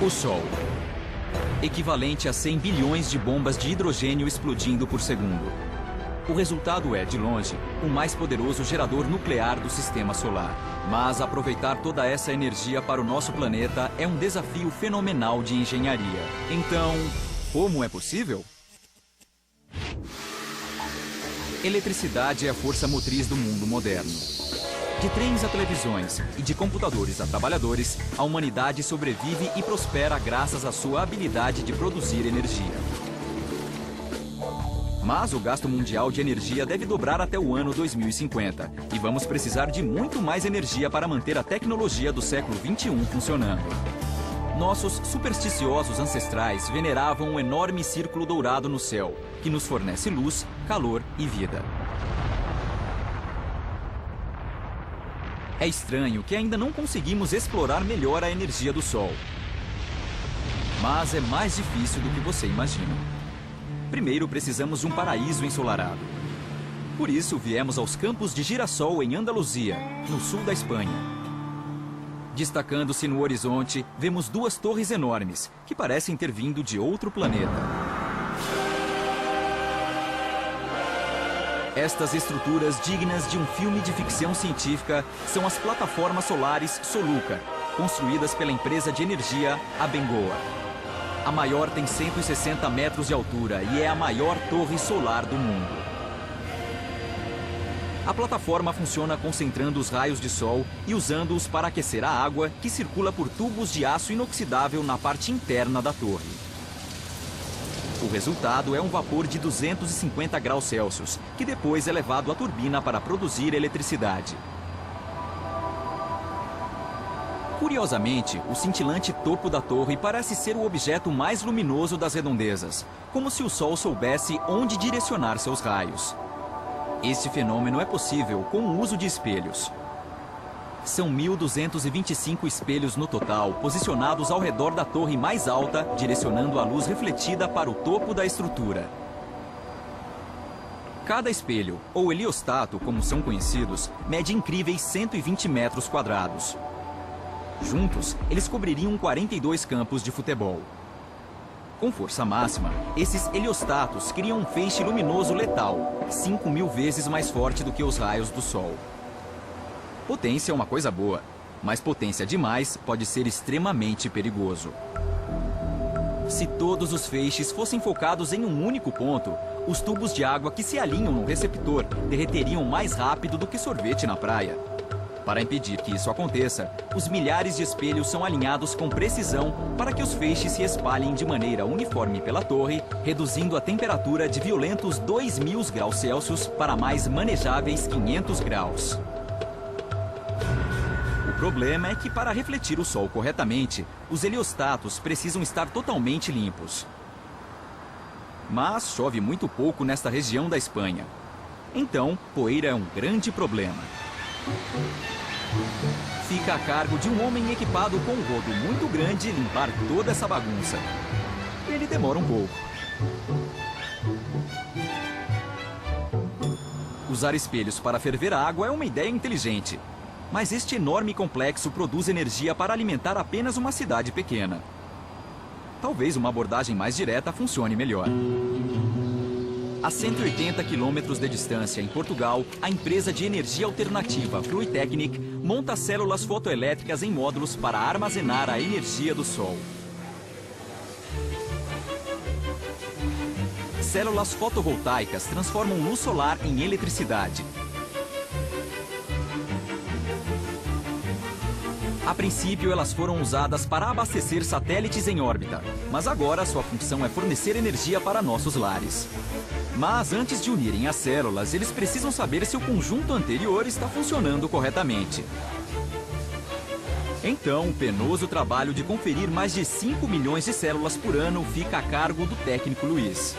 O Sol. Equivalente a 100 bilhões de bombas de hidrogênio explodindo por segundo. O resultado é, de longe, o mais poderoso gerador nuclear do sistema solar. Mas aproveitar toda essa energia para o nosso planeta é um desafio fenomenal de engenharia. Então, como é possível? Eletricidade é a força motriz do mundo moderno. De trens a televisões e de computadores a trabalhadores, a humanidade sobrevive e prospera graças à sua habilidade de produzir energia. Mas o gasto mundial de energia deve dobrar até o ano 2050 e vamos precisar de muito mais energia para manter a tecnologia do século XXI funcionando. Nossos supersticiosos ancestrais veneravam um enorme círculo dourado no céu, que nos fornece luz, calor e vida. É estranho que ainda não conseguimos explorar melhor a energia do Sol. Mas é mais difícil do que você imagina. Primeiro precisamos de um paraíso ensolarado. Por isso viemos aos campos de girassol em Andaluzia, no sul da Espanha. Destacando-se no horizonte, vemos duas torres enormes, que parecem ter vindo de outro planeta. Estas estruturas dignas de um filme de ficção científica são as plataformas solares Soluca, construídas pela empresa de energia Abengoa. A maior tem 160 metros de altura e é a maior torre solar do mundo. A plataforma funciona concentrando os raios de sol e usando-os para aquecer a água que circula por tubos de aço inoxidável na parte interna da torre. O resultado é um vapor de 250 graus Celsius, que depois é levado à turbina para produzir eletricidade. Curiosamente, o cintilante topo da torre parece ser o objeto mais luminoso das redondezas, como se o Sol soubesse onde direcionar seus raios. Este fenômeno é possível com o uso de espelhos. São 1.225 espelhos no total, posicionados ao redor da torre mais alta, direcionando a luz refletida para o topo da estrutura. Cada espelho, ou heliostato, como são conhecidos, mede incríveis 120 metros quadrados. Juntos, eles cobririam 42 campos de futebol. Com força máxima, esses heliostatos criam um feixe luminoso letal, 5.000 vezes mais forte do que os raios do Sol. Potência é uma coisa boa, mas potência demais pode ser extremamente perigoso. Se todos os feixes fossem focados em um único ponto, os tubos de água que se alinham no receptor derreteriam mais rápido do que sorvete na praia. Para impedir que isso aconteça, os milhares de espelhos são alinhados com precisão para que os feixes se espalhem de maneira uniforme pela torre, reduzindo a temperatura de violentos 2.000 graus Celsius para mais manejáveis 500 graus. O problema é que para refletir o Sol corretamente, os heliostatos precisam estar totalmente limpos. Mas chove muito pouco nesta região da Espanha. Então, poeira é um grande problema. Fica a cargo de um homem equipado com um rodo muito grande limpar toda essa bagunça. Ele demora um pouco. Usar espelhos para ferver a água é uma ideia inteligente. Mas este enorme complexo produz energia para alimentar apenas uma cidade pequena. Talvez uma abordagem mais direta funcione melhor. A 180 quilômetros de distância, em Portugal, a empresa de energia alternativa Fluitecnic monta células fotoelétricas em módulos para armazenar a energia do Sol. Células fotovoltaicas transformam luz solar em eletricidade. A princípio, elas foram usadas para abastecer satélites em órbita, mas agora sua função é fornecer energia para nossos lares. Mas antes de unirem as células, eles precisam saber se o conjunto anterior está funcionando corretamente. Então, o penoso trabalho de conferir mais de 5 milhões de células por ano fica a cargo do técnico Luiz.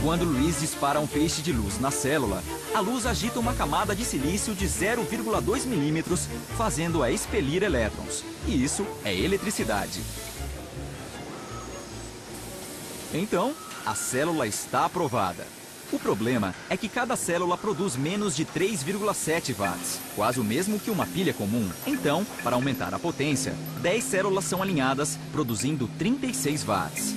Quando Luiz dispara um feixe de luz na célula, a luz agita uma camada de silício de 0,2 milímetros, fazendo-a expelir elétrons. E isso é eletricidade. Então, a célula está aprovada. O problema é que cada célula produz menos de 3,7 watts, quase o mesmo que uma pilha comum. Então, para aumentar a potência, 10 células são alinhadas, produzindo 36 watts.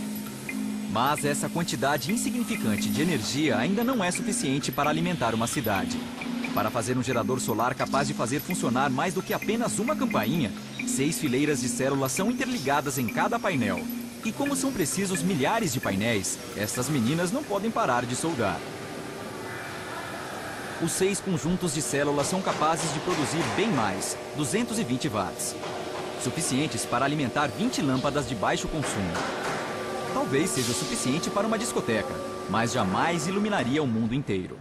Mas essa quantidade insignificante de energia ainda não é suficiente para alimentar uma cidade. Para fazer um gerador solar capaz de fazer funcionar mais do que apenas uma campainha, 6 fileiras de células são interligadas em cada painel. E como são precisos milhares de painéis, essas meninas não podem parar de soldar. Os 6 conjuntos de células são capazes de produzir bem mais, 220 watts, suficientes para alimentar 20 lâmpadas de baixo consumo. Talvez seja o suficiente para uma discoteca, mas jamais iluminaria o mundo inteiro.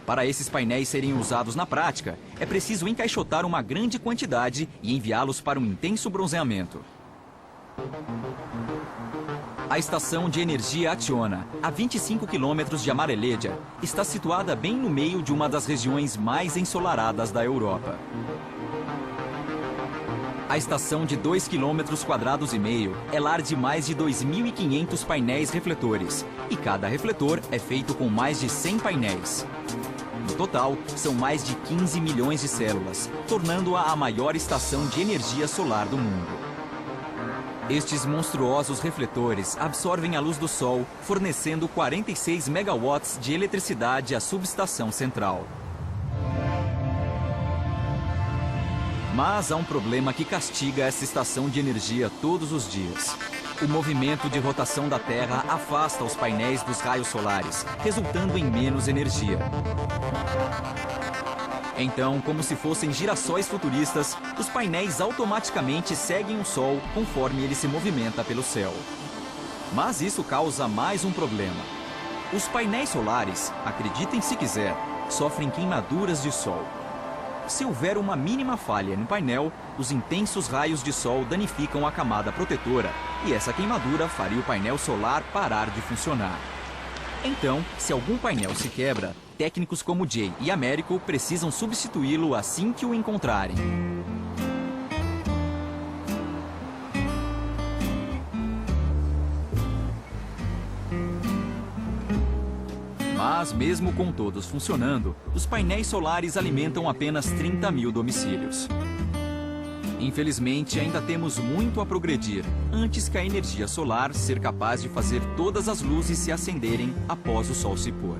Para esses painéis serem usados na prática, é preciso encaixotar uma grande quantidade e enviá-los para um intenso bronzeamento. A estação de energia Acciona, a 25 quilômetros de Amareledia, está situada bem no meio de uma das regiões mais ensolaradas da Europa. A estação de 2,5 km² é lar de mais de 2.500 painéis refletores, e cada refletor é feito com mais de 100 painéis. No total, são mais de 15 milhões de células, tornando-a a maior estação de energia solar do mundo. Estes monstruosos refletores absorvem a luz do sol, fornecendo 46 megawatts de eletricidade à subestação central. Mas há um problema que castiga essa estação de energia todos os dias. O movimento de rotação da Terra afasta os painéis dos raios solares, resultando em menos energia. Então, como se fossem girassóis futuristas, os painéis automaticamente seguem o Sol conforme ele se movimenta pelo céu. Mas isso causa mais um problema. Os painéis solares, acreditem se quiser, sofrem queimaduras de sol. Se houver uma mínima falha no painel, os intensos raios de sol danificam a camada protetora e essa queimadura faria o painel solar parar de funcionar. Então, se algum painel se quebra, técnicos como Jay e Américo precisam substituí-lo assim que o encontrarem. Mas mesmo com todos funcionando, os painéis solares alimentam apenas 30 mil domicílios. Infelizmente, ainda temos muito a progredir antes que a energia solar ser capaz de fazer todas as luzes se acenderem após o sol se pôr.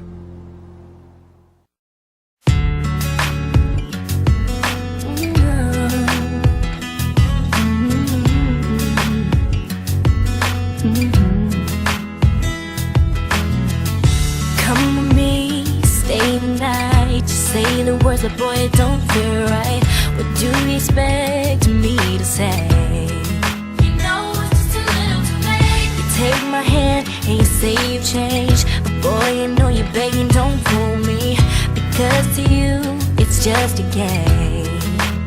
Say the words, but boy, it don't feel right. What do you expect me to say? You know it's just a little too late. You take my hand and you say you've changed, but boy, you know you're begging, don't fool me, because to you it's just a game.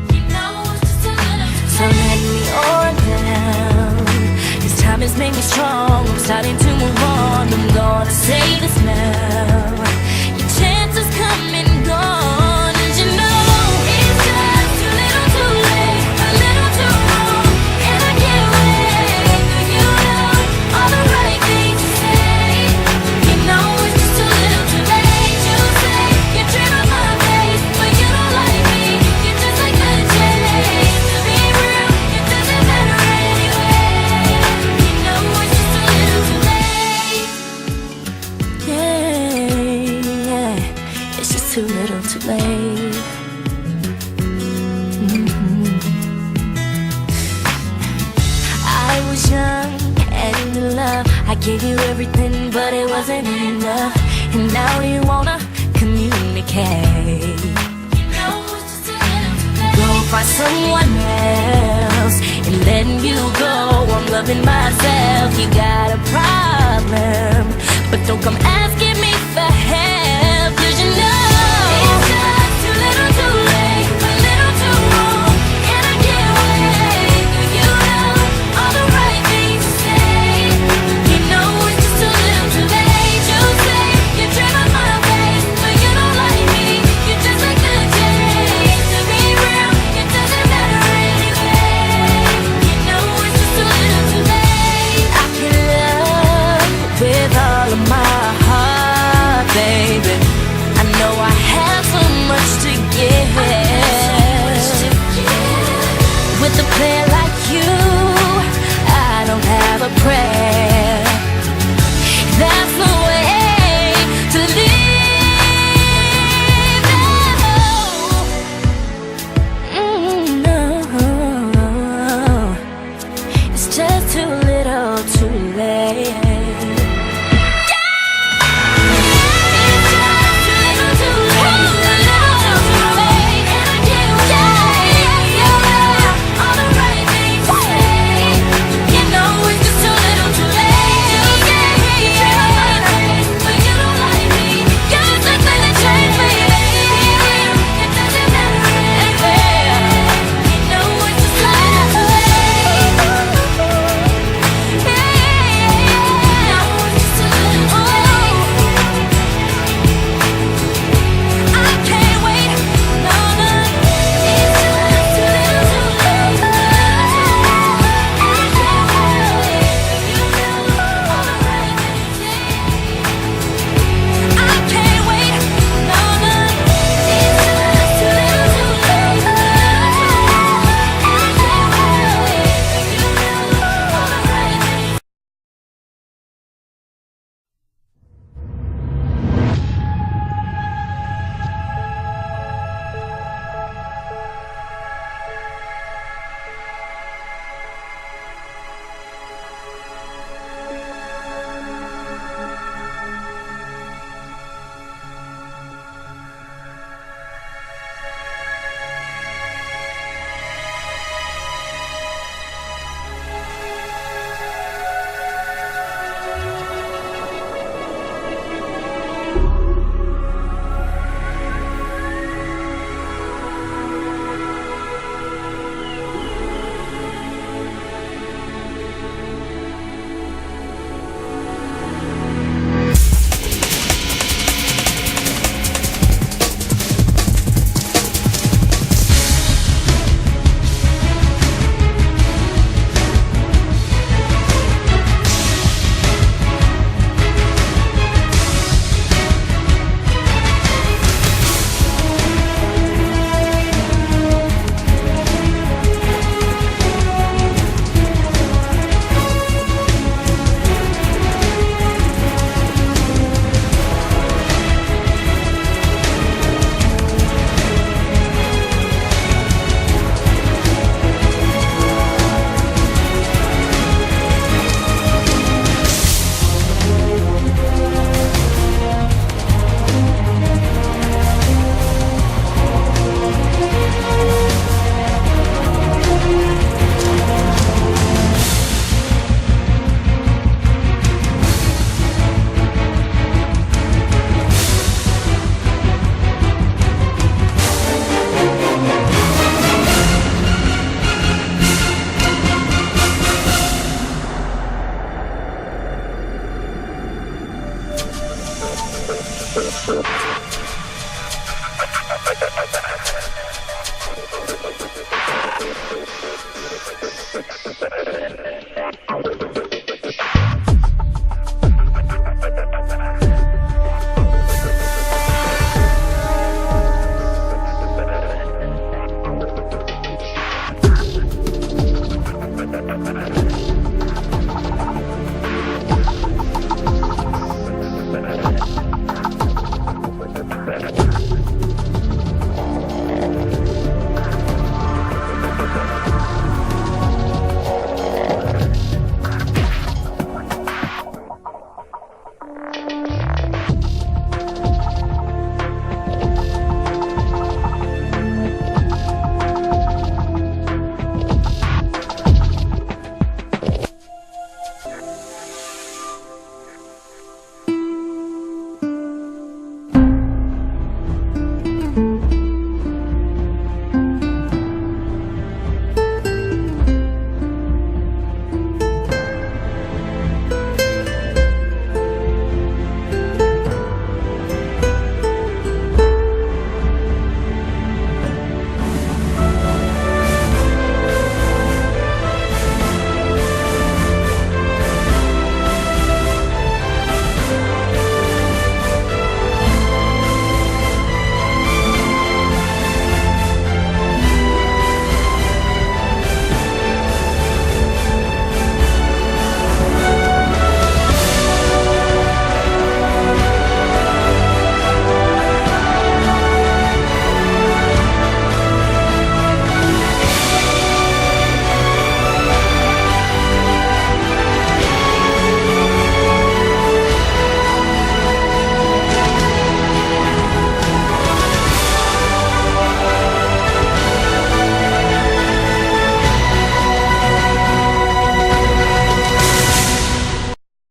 You know it's just a little too late. So let me on down, 'cause time has made me strong. I'm starting to move on. I'm gonna say this now. Your chances come and go. Too little, too late. I was young and in love. I gave you everything, but it wasn't enough. And now you wanna communicate. Go find someone else and letting you go. I'm loving myself. You got a problem, but don't come asking me for help, 'cause you know